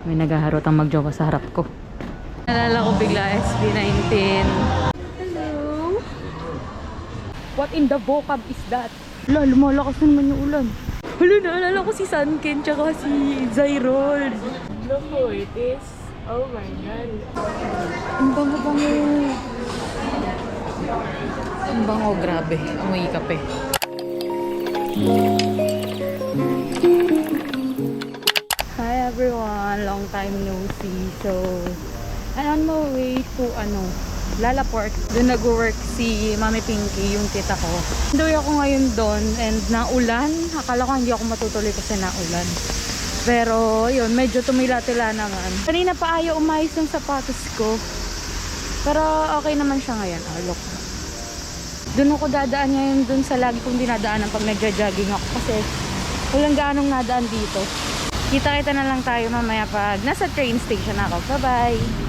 May naghaharot ang magjowa sa harap ko. Nalala ko bigla SB19. Hello? What in the vocab is that? Hala, lumalakas na naman yung ulan. Hala, naalala ko si Sunken tsaka si Zyrol. Look who it is. Oh my god. Ang bango-bango. Ang bango, grabe. Amoy kape. Hi everyone, long time no see. So, I'm on my way to Lalaport. Doon nag-work si Mami Pinky, yung tita ko. Ndoy ako ngayon doon and naulan. Akala ko hindi ako matutuloy kasi naulan. Pero yun, medyo tumila-tila naman. Kanina pa ayaw umayos ng sapatos ko. Pero okay naman siya ngayon. Look. Doon ako dadaan ngayon doon sa lagi kong dinadaanan pag nagja-jogging ako kasi walang gaanong nadaan dito. Kita-kita na lang tayo mamaya pag nasa train station ako. Bye-bye!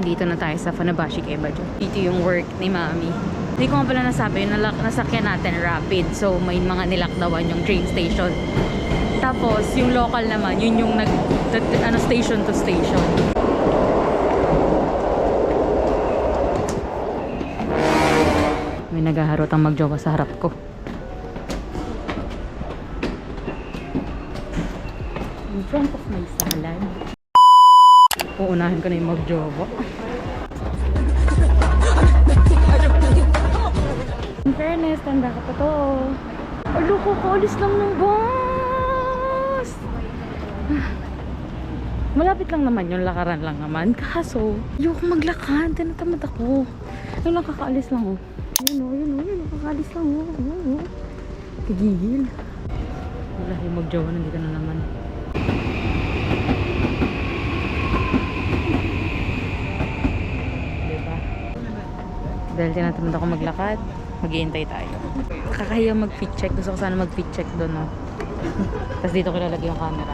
Dito na tayo sa Funabashi Keibajo. Dito yung work ni Mami. Hindi ko nga pala nasabi, yung nasakyan natin rapid. So may mga nilakdawan yung train station. Tapos yung local naman, yun yung station to station. May naghaharot ang magjowa sa harap ko. In front of my salad. Uunahin ko na yung magjowa. In fairness, tanda ka pa to. Alo ko, kaalis lang ng bus. Malapit lang naman yung lakaran lang naman. Kaso, ayoko maglakad. Tinatamad ako. Ayun lang, kakaalis lang oh. Ayun, kakaalis lang oh. Kagigil. Wala yung magjowa, nandito na naman. Dahil tinatamad ako maglakad, mag-iintay tayo. Kakahiya mag-fit check. Gusto ko sana mag-fit check doon, no? Tapos dito ko lalagay yung camera.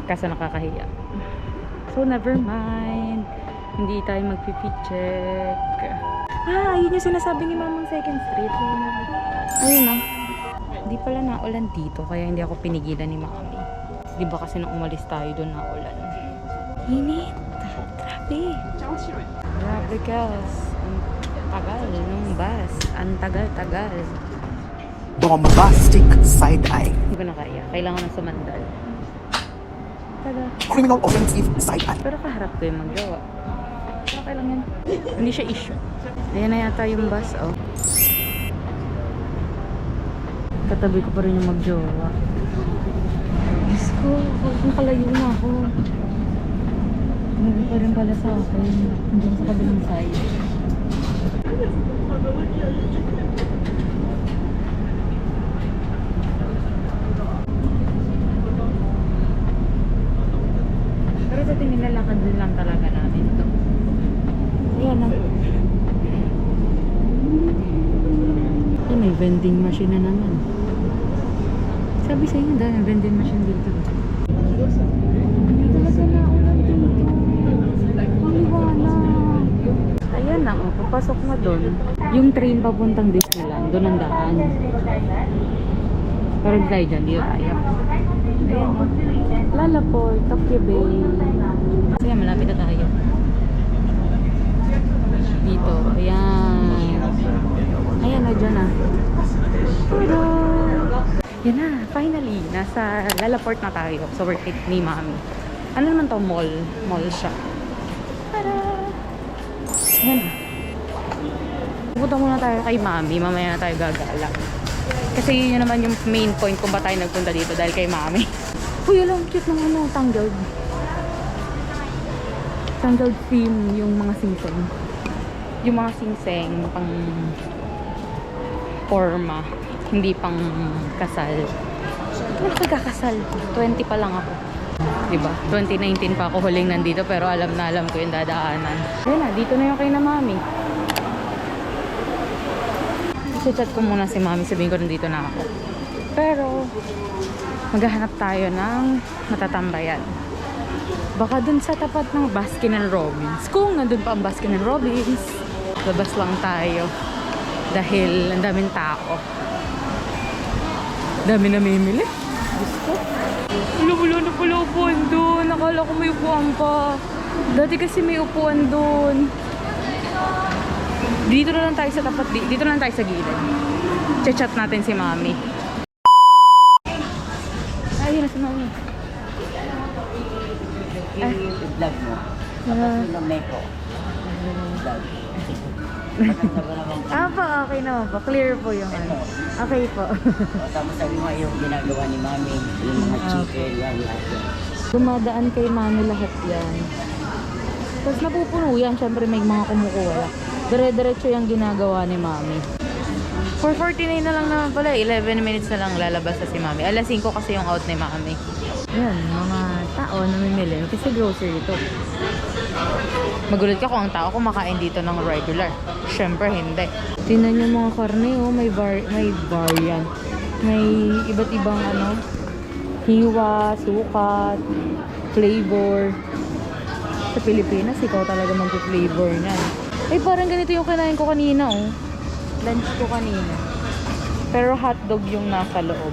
Kaso nakakahiya. So, never mind. Hindi tayo mag-fit check. Yun yung sinasabi ni Mamang Second Street. Ayun, no? Hindi pala naulan dito, kaya hindi ako pinigilan ni Mami. Di ba kasi nung umalis tayo doon naulan. Init. Grabe. Grabe, guys. Tagal nung bus. Ang tagal-tagal. Bombastic side-eye. Hindi ko na kaya. Kailangan ng sumandal. Tagal. Criminal offensive side-eye. Pero kaharap ko yung magjowa. Okay lang yan. Hindi siya issue. Ayan na yata yung bus, oh. Katabi ko pa rin yung magjowa. Diyos ko, nakalayo na ako. Hindi pa rin pala sa akin. Hindi sa kabilang side. Pero sa tingin lalakad din lang talaga natin ito. Ayan na. Ayan, may vending machine na naman. Sabi sa inyo dahil may vending machine dito. Hindi talaga na ulan dito. Maliwanag. Ayan na, papasok na doon. Yung train papuntang Disneyland, doon ang daan. Pero hindi tayo dyan, dito tayo. Ayan, Lalaport, Tokyo Bay. Kasi malapit na tayo. Dito, ayan. Ayan na, dyan na. Tada! Yan na, finally, nasa Lalaport na tayo. So, work it ni Mami. Ano naman to? Mall. Mall siya. Tada! Yan na. Pupunta muna tayo kay Mami. Mamaya na tayo gagala. Kasi yun naman yung main point kung ba tayo nagpunta dito dahil kay Mami. Uy, alam, cute ng ano, tangled. Tangled theme yung mga singseng. Yung mga singseng pang forma. Hindi pang kasal. Ano pagkakasal? 20 pa lang ako. Diba? 2019 pa ako huling nandito pero alam na alam ko yung dadaanan. Ayun na, dito na yung kay na Mami. I-chat ko muna si Mami, sabihin ko nandito na ako. Pero, maghahanap tayo ng matatambayan. Baka dun sa tapat ng Baskin and Robbins. Kung nandun pa ang Baskin and Robbins, labas lang tayo. Dahil ang daming tao. Dami na mimili. Gusto. Wala na pala upuan doon. Nakala ko may upuan pa. Dati kasi may upuan doon. Dito na lang tayo sa tapat. Dito na lang tayo sa gilid. Chat natin si Mami. Ayun na si Mami. I-vlog mo. Tapos yung meko. Vlog. Maganda ba naman? Okay naman po. Clear po yung ano. Okay po. Tapos sabi mo yung ginagawa ni Mami, yung mga chicken, yan, lahat yan. Dumadaan kay Mami lahat yan. Tapos napupuno yan. Siyempre may mga kumukuha. Dire-diretso yung ginagawa ni Mami. 4:49 na lang naman pala. 11 minutes na lang lalabas na si Mami. Alas 5 kasi yung out ni Mami. Yan, mga tao namimili. Kasi grocery ito. Magulat ka kung ang tao kumakain dito ng regular. Siyempre, hindi. Tingnan niyo mga karne, oh. May variant. May iba't ibang ano, hiwa, sukat, flavor. Sa Pilipinas, ikaw talaga mag-flavor niyan. Ay, parang ganito yung kinain ko kanina, oh. Lunch ko kanina. Pero hotdog yung nasa loob.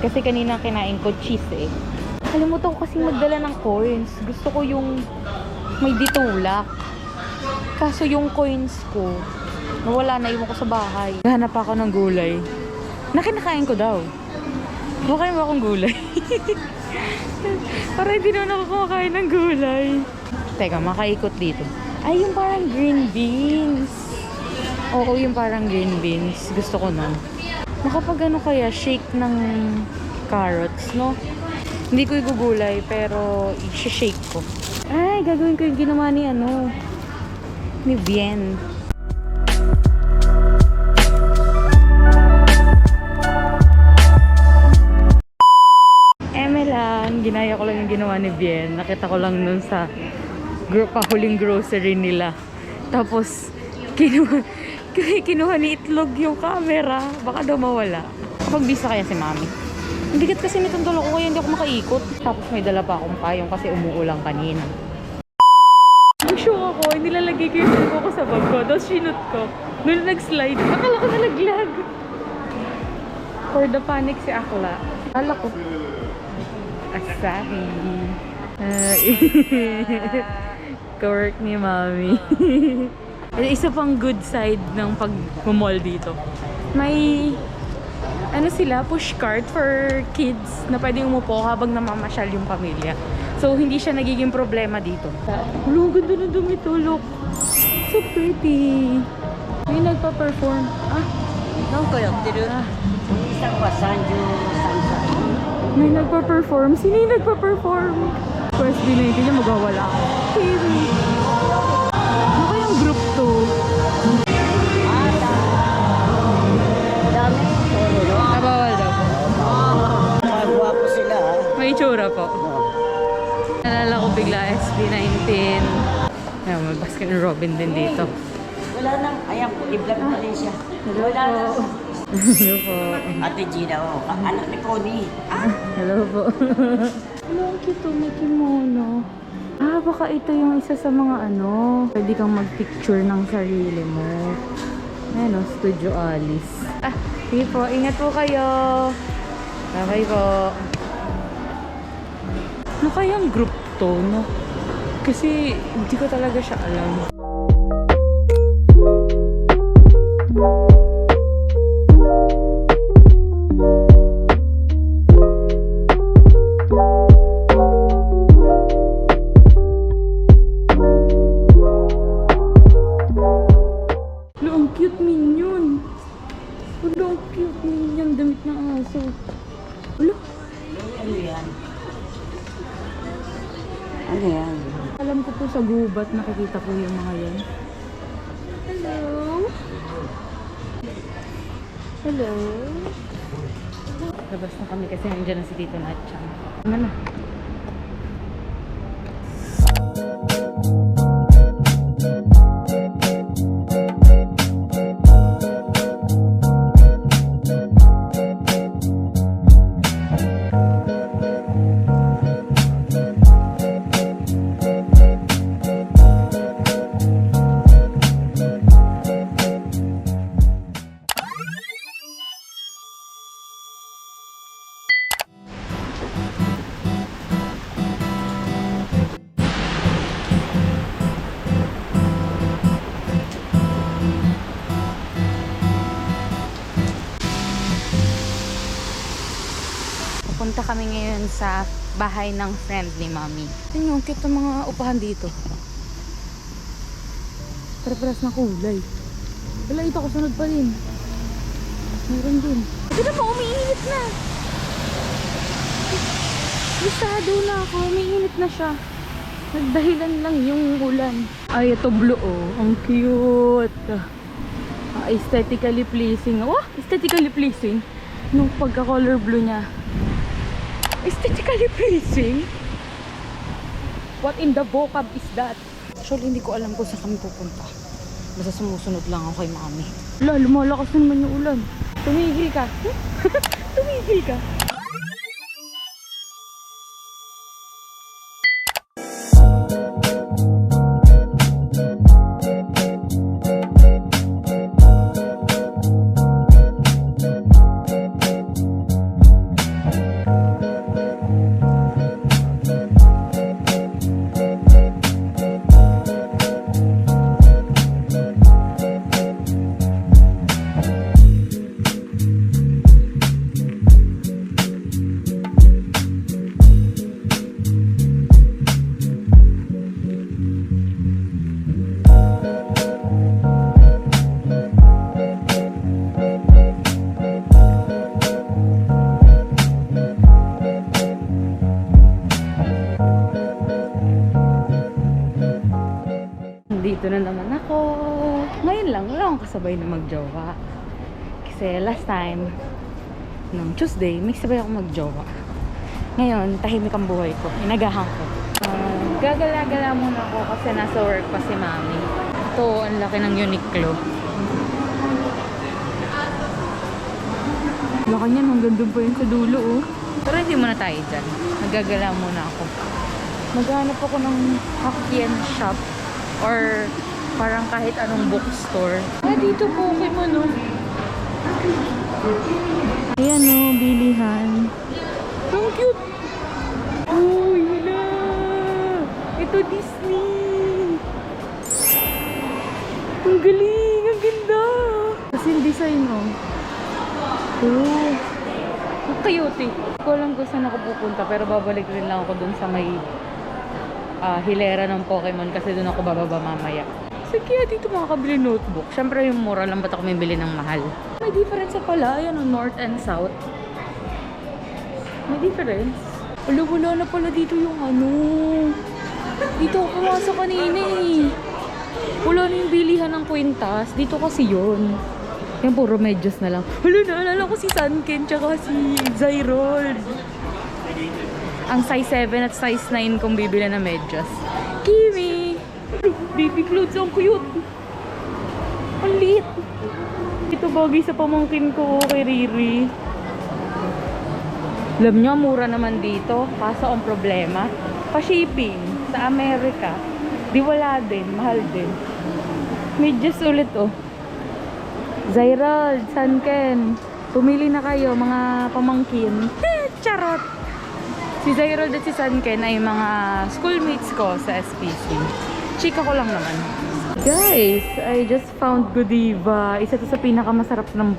Kasi kanina kinain ko cheese, eh. Kalimutan ko kasing magdala ng coins. Gusto ko yung may ditulak. Kaso yung coins ko, nawala na, iwan ko sa bahay. Hanap ako ng gulay. Nakinakain ko daw. Kumakain ba akong gulay? Para hindi naman ako kumakain ng gulay. Teka, makaikot dito. Ay, yung parang green beans. Oo, yung parang green beans. Gusto ko nun. Nakapag ano kaya, shake ng carrots, no? Hindi ko igugulay, pero i-shake ko. Ay, gagawin ko yung ginawa ni ano, ni Bien. Lang, ginaya ko lang yung ginawa ni Bien. Nakita ko lang nun sa pahuling grocery nila. Tapos, kinuha ni Itlog yung camera. Baka daw mawala. Pagbisa kaya si Mami. Ang bigat kasi nitong tulog ko kaya hindi ako makaikot. Tapos may dala pa akong payong kasi umuulang kanina. Nag-show ako, nilalagay ko yung cellphone ko sa bag ko. Tapos sinut ko. Nung nag-slide, akala ko nalaglag. For the panic si Akla. Akala ko. Asahi. Ka-work ni Mami. Isa pang good side ng pag-mall dito. May ano sila, push cart for kids na pwedeng umupo habang namamasyal yung pamilya. So, hindi siya nagiging problema dito. Ang ganda na dumito, look. So pretty. May nagpa-perform. Nung ko yung tiru. Isang wasanjo, sansa. May nagpa-perform. Sino yung nagpa-perform? First dinay niya magawala. Baby. Ano kayang group to? Dami. Bawal daw po. Mga guwapo sila, ha? May itsura po. Nalala ko bigla SB19. Ayan, may Baskin and Robin din dito. Wala nang, ayan po, i-vlog mo din siya. Hello Wala po. na. Hello po. Ate Gina, oh, anak ni Connie. Hello po. Hello, ang cute, may kimono. Baka ito yung isa sa mga ano, pwede kang mag-picture ng sarili mo. Ayan o, Studio Alice. Sige po, ingat po kayo. Bye-bye po. Ano kayang group to, no? Kasi hindi ko talaga siya alam. Ano yan? Alam ko po sa gubat, nakikita ko yung mga yan. Hello? Hello? Labas na kami kasi nandiyan na si Tito Natchang. Ano na? Pupunta kami ngayon sa bahay ng friend ni Mami. Tingnan, ang cute ng mga upahan dito. Pare-paras na kulay. Wala, ito kasunod pa rin. Meron din. Ito na po, umiinit na. Listado na ako, umiinit na siya. Nagdahilan lang yung ulan. Ay, ito blue oh. Ang cute. Aesthetically pleasing. Oh, aesthetically pleasing. Nung pagka-color blue niya. Aesthetically pleasing? What in the vocab is that? Actually, hindi ko alam kung saan kami pupunta. Basta sumusunod lang ako kay Mami. Wala, lumalakas na naman yung ulan. Tumigil ka. Tumigil ka. Dito na naman ako. Ngayon lang, wala akong kasabay na magjowa. Kasi last time, nung Tuesday, may sabay ako magjowa. Ngayon, tahimik ang buhay ko. Inagahan ko. Gagala-gala muna ako kasi nasa work pa si Mami. Ito, ang laki ng Uniqlo. Laki niyan, hanggang doon pa yun sa dulo, oh. Pero hindi muna tayo dyan. Nagagala muna ako. Maghanap ako ng Hokkien shop or parang kahit anong bookstore. Dito Pokemon, no? Ayan, no, bilihan. Ang cute! Uy, hala! Ito Disney! Ang galing! Ang ganda! Kasi yung design, oh. Oh! Ang cute, eh. Hindi ko alam kung saan ako pupunta, pero babalik rin lang ako dun sa may hilera ng Pokemon kasi doon ako bababa mamaya. So kaya dito makakabili notebook. Siyempre yung mura lang, ba't ako may bili ng mahal? May difference pala. Ayan o, north and south. May difference. Wala na pala dito yung ano. Dito ako pumasok kanina eh. Wala na yung bilihan ng kwintas. Dito kasi yun. Yan puro medyas na lang. Wala, naalala ko si Sunken tsaka si Zyrold. Ang size 7 at size 9 kung bibili na medyas. Kimi! Baby clothes, ang cute! Ang liit! Ito bagay sa pamangkin ko kay Riri. Alam nyo, mura naman dito. Kaso ang problema, pa-shipping sa Amerika. Di wala din, mahal din. Medyas ulit oh. Zyrold, Sunken, pumili na kayo mga pamangkin. Charot! Si Zyrold at si Sunken ay mga schoolmates ko sa SPC. Chika ko lang naman. Guys, I just found Godiva. Isa to sa pinakamasarap ng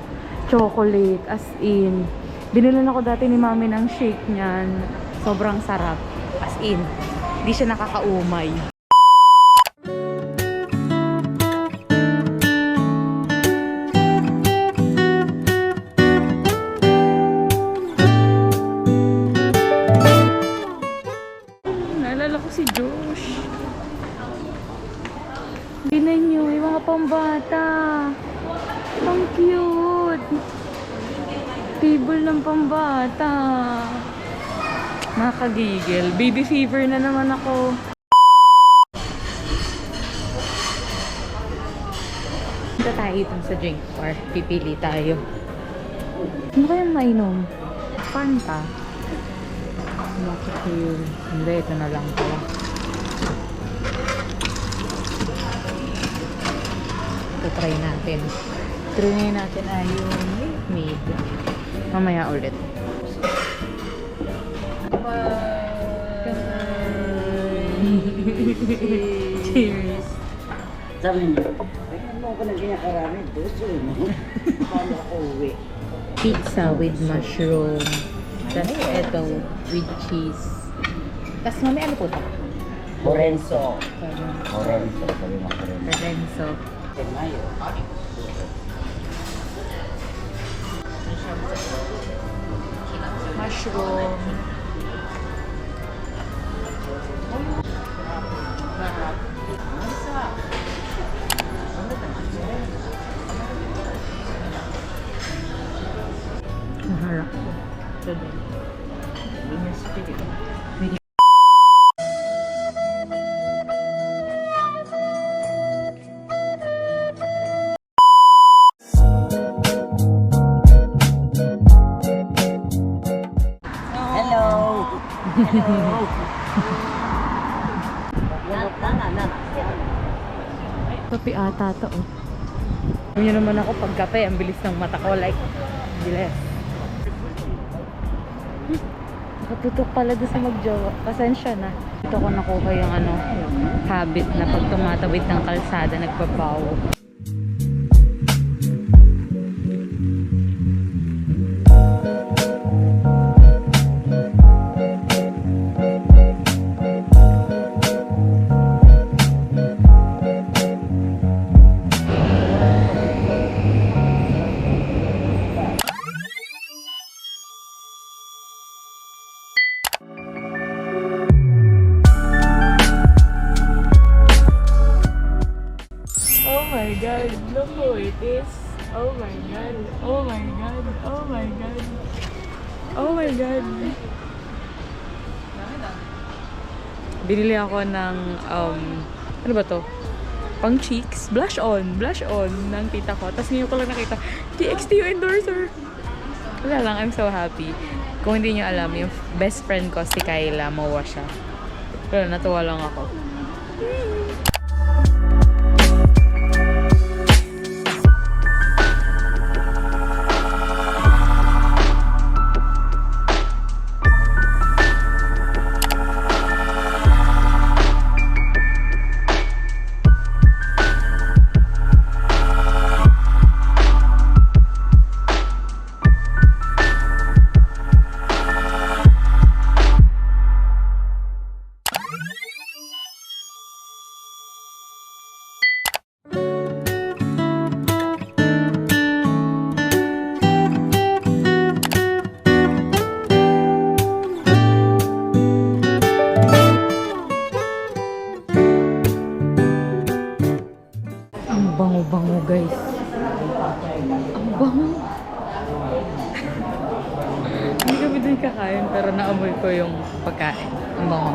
chocolate. As in, binilan ako dati ni Mami ng shake niyan. Sobrang sarap. As in, hindi siya nakakaumay. Josh. Binan nyo, yung mga pambata. Ang cute. Table ng pambata. Nakakagigil. Baby fever na naman ako. Punta tayo dun sa drink bar. Pipili tayo. Ano kayang mainom? Fanta. Bakit hindi, ito na lang pala. Ito try natin. Try natin ay yung Milk Maid. Mamaya ulit. Cheers! Sabi niya, tingnan mo ako ng kinakarami, doso mo. Paano ako uwi? Pizza with mushroom. Tapos ito with cheese. Tapos mami, ano po ito? Lorenzo. Lorenzo, sabi mo Lorenzo. Lorenzo. Mayo. Mushroom. Maharap. Hello! Hello! Kape ata to, oh. Alam niyo naman ako, pag kape, ang bilis ng mata ko. Like, bilis. Nakatutok pala doon sa magjowa. Pasensya na. Ito ko nakuha yung habit na pag tumatawid ng kalsada, nagbabaw. Oh my god, look who it is. Oh my god, oh my god, oh my god. Oh my god. Binili ako ng, ano ba to? Pang cheeks. Blush on ng tita ko. Tapos ngayon ko lang nakita, TXT endorser. Wala lang, I'm so happy. Kung hindi nyo alam, yung best friend ko, si Kyla, mawa siya. Pero natuwa lang ako. Ang bango-bango, guys. Ang bango. Hindi kami din kakain, pero naamoy ko yung pagkain. Ang bango.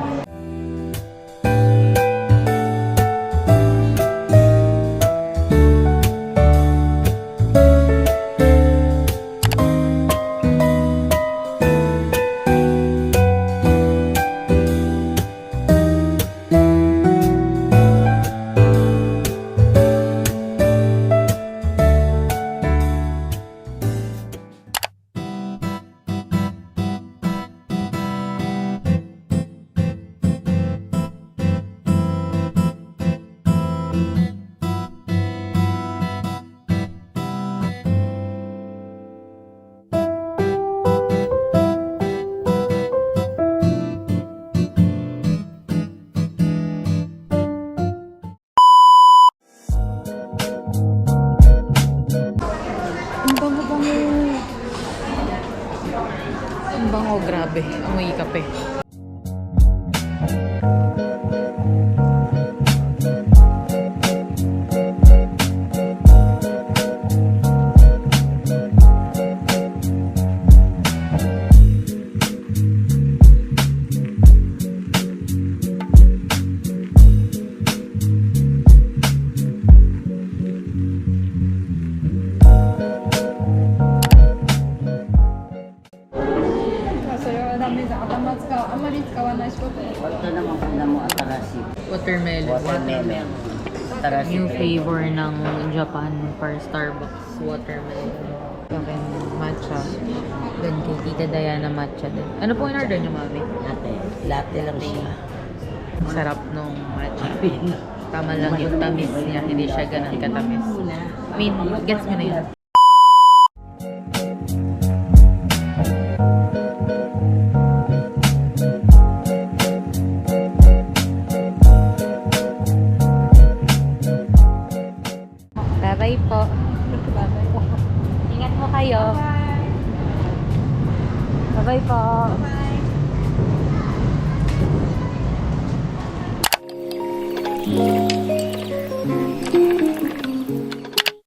Ang bango, grabe. Amoy kape. Watermelon. Watermelon. Tara, New flavor ng Japan for Starbucks. Watermelon. Okay, matcha. Then kay Tita Diana matcha din. Ano po in-order niyo, Mami? Latte. Latte lang siya. Sarap nung matcha. Tama lang yung tamis niya. Hindi siya ganun katamis. I mean, gets mo na yun. Bye-bye po. Bye-bye po. Ingat mo kayo. Bye-bye po. Bye-bye.